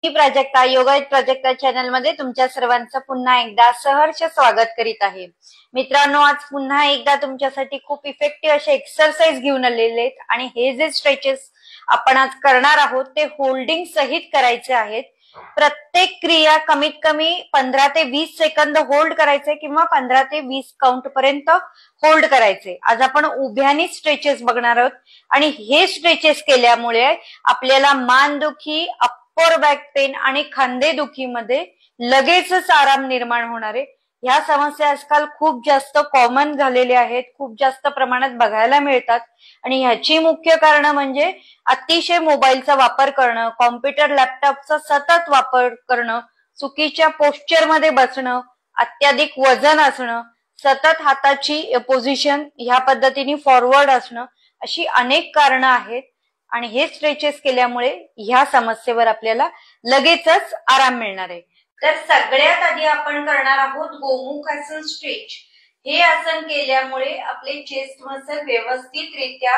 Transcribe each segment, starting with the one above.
मी Prajakta yoga Prajakta channel मध्ये तुमच्या सर्वांचं पुन्हा एकदा सहर्ष स्वागत करीत आहे। मित्रांनो, आज पुन्हा एकदा तुमच्यासाठी खूप इफेक्टिव्ह असे एक्सरसाइज घेऊन आलेले आहेत आणि हे जे स्ट्रेचेस आपण आज करणार आहोत ते होल्डिंग सहित करायचे आहेत। प्रत्येक क्रिया कमीत कमी 15 ते 20 सेकंद होल्ड करायचे किंवा 15 ते 20 काउंट पर्यंत होल्ड करायचे। आज आपण उभ्यानी स्ट्रेचेस बघणार आहोत आणि हे स्ट्रेचेस केल्यामुळे आपल्याला मानदुखी, अप्पर बॅक पेन आणि खांदेदुखीमध्ये लगेचच आराम निर्माण होणार आहे। ह्या समस्या आजकाल खूप जास्त कॉमन झालेल्या आहेत, खूप जास्त प्रमाणात बघायला मिळतात आणि ह्याची मुख्य कारण म्हणजे अतिशय मोबाईलचा वापर करणं, कॉम्प्युटर लॅपटॉपचा सतत वापर करणं, चुकीच्या पोस्चर मध्ये बसणं, अत्याधिक वजन असणं, सतत हाताची पोझिशन ह्या पद्धतीने फॉरवर्ड असणं, अशी अनेक कारणं आहेत आणि हे स्ट्रेचेस केल्यामुळे ह्या समस्येवर आपल्याला लगेचच आराम मिळणार आहे। तर सगळ्यात आधी आपण करणार आहोत गोमुखासन स्ट्रेच। हे आसन केल्यामुळे आपले चेस्ट मसल व्यवस्थितरित्या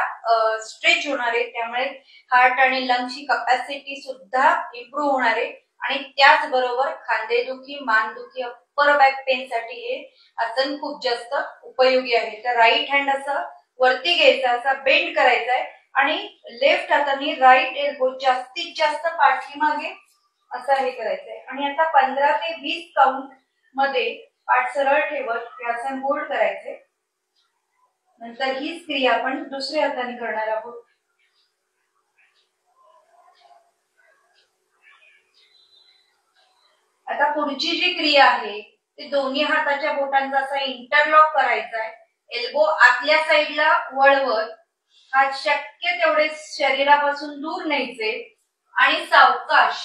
स्ट्रेच होणार आहे, त्यामुळे हार्ट आणि लंग्सची कॅपॅसिटी सुद्धा इम्प्रूव्ह होणार आहे आणि त्याचबरोबर खांदेदुखी, मानदुखी, अप्पर बॅक पेन साठी हे आसन खूप जास्त उपयोगी आहे। तर राईट हँड असं वरती घ्यायचा, असा बेंड करायचा आहे आणि लेफ्ट हाताने राईट एल्बो जास्तीत जास्त पाठीमागे असं हे करायचंय आणि आता 15 ते 20 काउंट मध्ये पाठ सरळ ठेवत हे आसन होल्ड करायचे। नंतर हीच क्रिया आपण दुसऱ्या हाताने करणार आहोत। आता पुढची जी क्रिया आहे ती दोन्ही हाताच्या बोटांचा असा इंटरलॉक करायचा आहे। एल्बो आतल्या साईडला वळवत हात शक्य तेवढे शरीरापासून दूर न्यायचे आणि सावकाश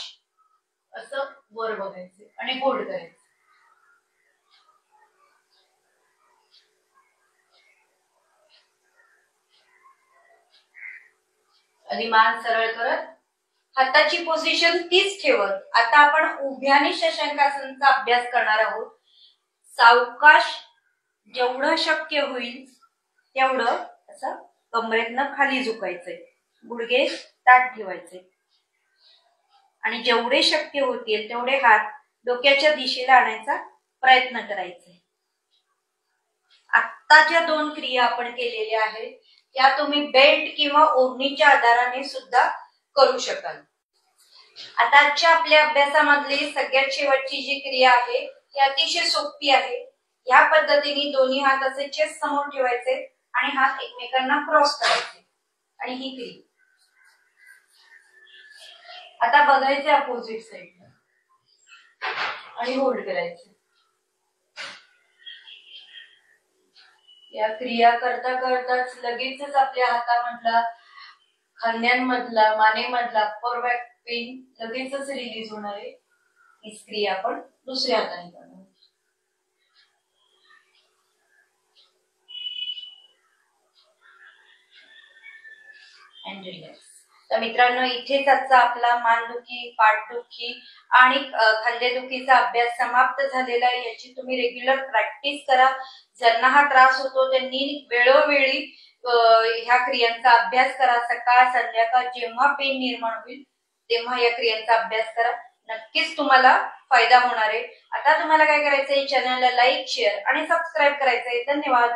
असं वर बघायचे आणि होल्ड करायचे। आणि मान सरळ करत हाताची पोझिशन तीच ठेवत आता आपण उभ्यानी शशांकासनचा अभ्यास करणार आहोत। सावकाश जेवढं शक्य होईल तेवढं असं कमरेतनं खाली झुकायचंय, गुडघे ताठ ठेवायचे आणि जेवढे शक्य होतील तेवढे हात डोक्याच्या दिशेला आणायचा प्रयत्न करायचा। आता ज्या दोन क्रिया आपण केलेल्या आहेत त्या तुम्ही बेल्ट किंवा ओढणीच्या आधाराने सुद्धा करू शकाल। आता आजच्या आपल्या अभ्यासामधली सगळ्यात शेवटची जी क्रिया आहे ती अतिशय सोपी आहे। या पद्धतीने दोन्ही हात असे चेस्ट समोर ठेवायचे आणि हात एकमेकांना क्रॉस करायचे आणि ही क्रिया आता बघायचे अपोजिट साइडला आणि होल्ड करायचे। या क्रिया करता करताच लगेचच आपल्या हातामधला, खांद्यांमधला, मानेमधला अप्पर बॅक पेन लगेचच रिलीज होणार आहे। ही क्रिया आपण दुसऱ्या हाताने करणार। And relax. तर मित्रांनो, इथेच आजचा आपला मानदुखी, पाठदुखी आणि खांदेदुखीचा अभ्यास समाप्त झालेला आहे। याची तुम्ही रेग्युलर प्रॅक्टिस करा। ज्यांना हा त्रास होतो त्यांनी वेळोवेळी ह्या क्रियांचा अभ्यास करा। सकाळ संध्याकाळ जेव्हा पेन निर्माण होईल तेव्हा या क्रियांचा अभ्यास करा, नक्कीच तुम्हाला फायदा होणार आहे। आता तुम्हाला काय करायचंय, चॅनलला लाईक, शेअर आणि सबस्क्राईब करायचंय। धन्यवाद।